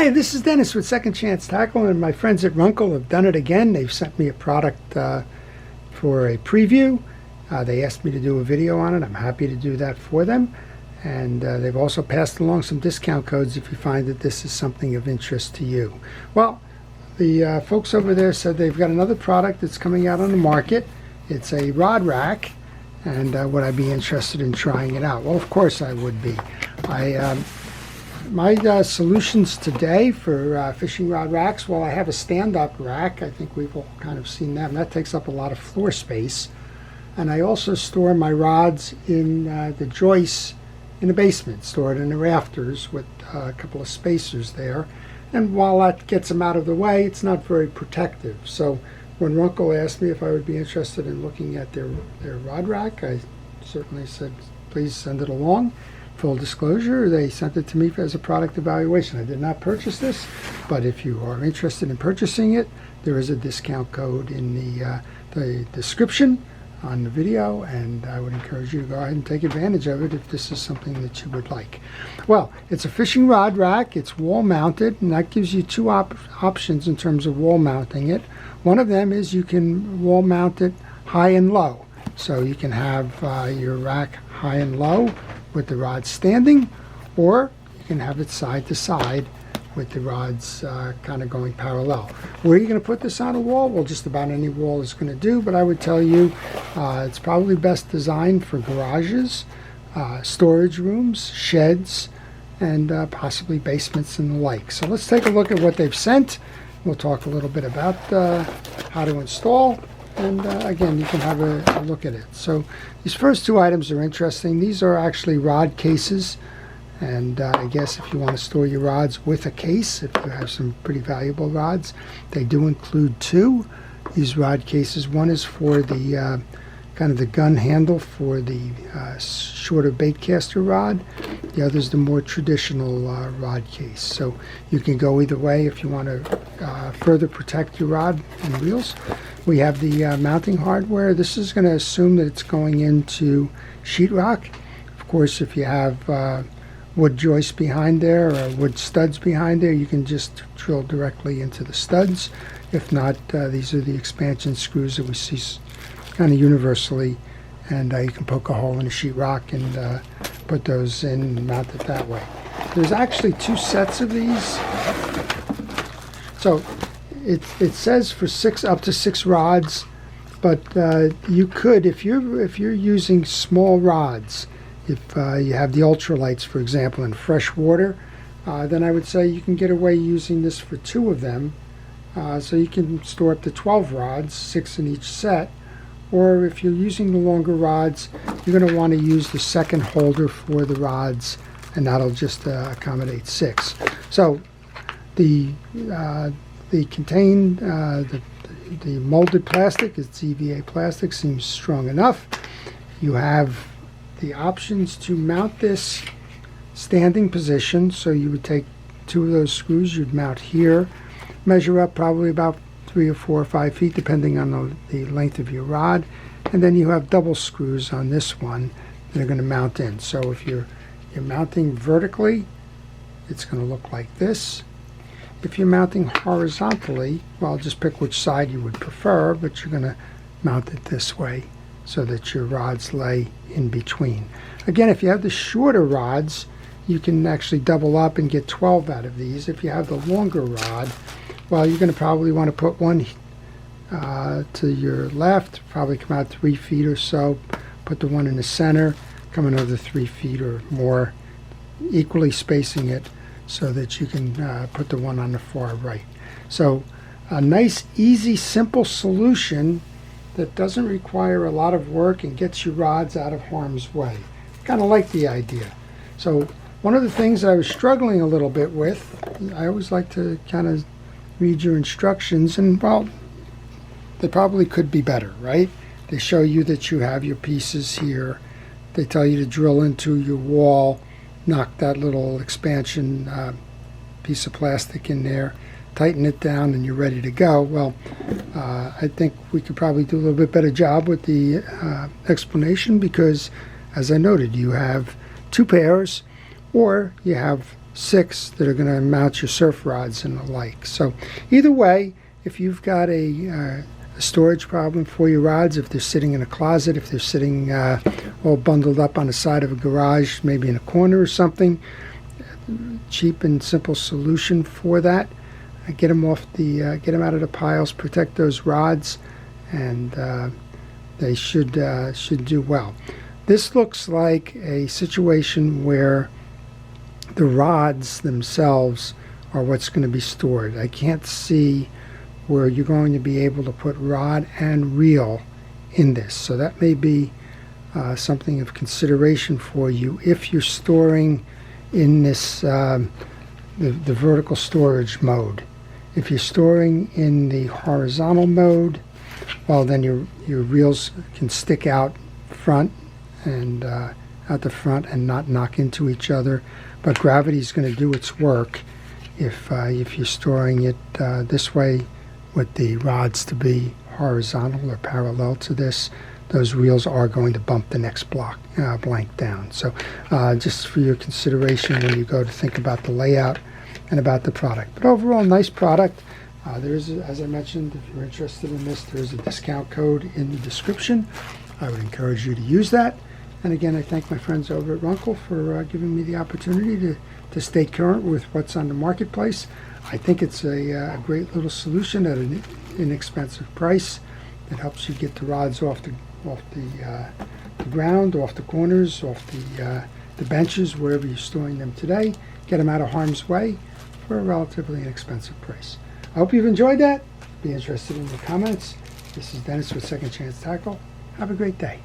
Hi, this is Dennis with Second Chance Tackle, and my friends at Runcl have done it again. They've sent me a product for a preview. They asked me to do a video on it. I'm happy to do that for them. And they've also passed along some discount codes if you find that this is something of interest to you. Well, the folks over there said they've got another product that's coming out on the market. It's a rod rack, and would I be interested in trying it out? Well, of course I would be. My solutions today for fishing rod racks, well, I have a stand-up rack. I think we've all kind of seen that, and that takes up a lot of floor space. And I also store my rods in the joists in the basement, stored in the rafters with a couple of spacers there. And while that gets them out of the way, it's not very protective. So when Runcl asked me if I would be interested in looking at their rod rack, I certainly said, please send it along. Full disclosure, they sent it to me as a product evaluation. I did not purchase this, but if you are interested in purchasing it, there is a discount code in the description on the video, and I would encourage you to go ahead and take advantage of it if this is something that you would like. Well, it's a fishing rod rack. It's wall mounted, and that gives you two options in terms of wall mounting it. One of them is you can wall mount it high and low. So you can have your rack high and low with the rods standing, or you can have it side to side with the rods kind of going parallel. Where are you going to put this on a wall? Well, just about any wall is going to do, but I would tell you it's probably best designed for garages, storage rooms, sheds, and possibly basements and the like. So let's take a look at what they've sent. We'll talk a little bit about how to install, and again, you can have a look at it. So these first two items are interesting. These are actually rod cases, and I guess if you want to store your rods with a case, if you have some pretty valuable rods, they do include two. These rod cases, one is for the kind of the gun handle for the shorter bait caster rod. The other is the more traditional rod case. So you can go either way if you want to further protect your rod and reels. We have the mounting hardware. This is going to assume that it's going into sheetrock. Of course, if you have wood joists behind there or wood studs behind there, you can just drill directly into the studs. If not, these are the expansion screws that we see kind of universally, and you can poke a hole in the sheetrock and put those in and mount it that way. There's actually two sets of these. So it says for up to six rods, but you could, if you're using small rods, if you have the ultralights, for example, in fresh water, then I would say you can get away using this for two of them. So you can store up to 12 rods, 6 in each set. Or if you're using the longer rods, you're going to want to use the second holder for the rods, and that'll just accommodate 6. So the molded plastic, it's EVA plastic, seems strong enough. You have the options to mount this standing position, so you would take two of those screws, you'd mount here, measure up probably about 3 or 4 or 5 feet depending on the length of your rod, and then you have double screws on this one that are going to mount in. So if you're mounting vertically, it's going to look like this. If you're mounting horizontally, well, just pick which side you would prefer, but you're going to mount it this way so that your rods lay in between. Again, if you have the shorter rods, you can actually double up and get 12 out of these. If you have the longer rod, well, you're going to probably want to put one to your left, probably come out 3 feet or so, put the one in the center, come another 3 feet or more, equally spacing it so that you can put the one on the far right. So a nice, easy, simple solution that doesn't require a lot of work and gets your rods out of harm's way. Kind of like the idea. So one of the things that I was struggling a little bit with, I always like to kind of read your instructions, and well, they probably could be better, right? They show you that you have your pieces here. They tell you to drill into your wall, knock that little expansion piece of plastic in there, tighten it down, and you're ready to go. Well, I think we could probably do a little bit better job with the explanation, because as I noted, you have 2 pairs, or you have 6 that are going to mount your surf rods and the like. So either way, if you've got a storage problem for your rods, if they're sitting in a closet, if they're sitting all bundled up on the side of a garage, maybe in a corner or something, cheap and simple solution for that. Get them off the, get them out of the piles, protect those rods, and they should do well. This looks like a situation where the rods themselves are what's going to be stored. I can't see where you're going to be able to put rod and reel in this. So that may be something of consideration for you if you're storing in this the vertical storage mode. If you're storing in the horizontal mode, well, then your reels can stick out front and out the front and not knock into each other. But gravity is going to do its work if you're storing it this way, with the rods to be horizontal or parallel to this. Those reels are going to bump the next blank down. So just for your consideration when you go to think about the layout and about the product. But overall, nice product. There is, as I mentioned, if you're interested in this, there is a discount code in the description. I would encourage you to use that. And again, I thank my friends over at Runcl for giving me the opportunity to stay current with what's on the marketplace. I think it's a great little solution at an inexpensive price that helps you get the rods off the ground, off the corners, off the benches, wherever you're storing them today. Get them out of harm's way for a relatively inexpensive price. I hope you've enjoyed that. Be interested in the comments. This is Dennis with Second Chance Tackle. Have a great day.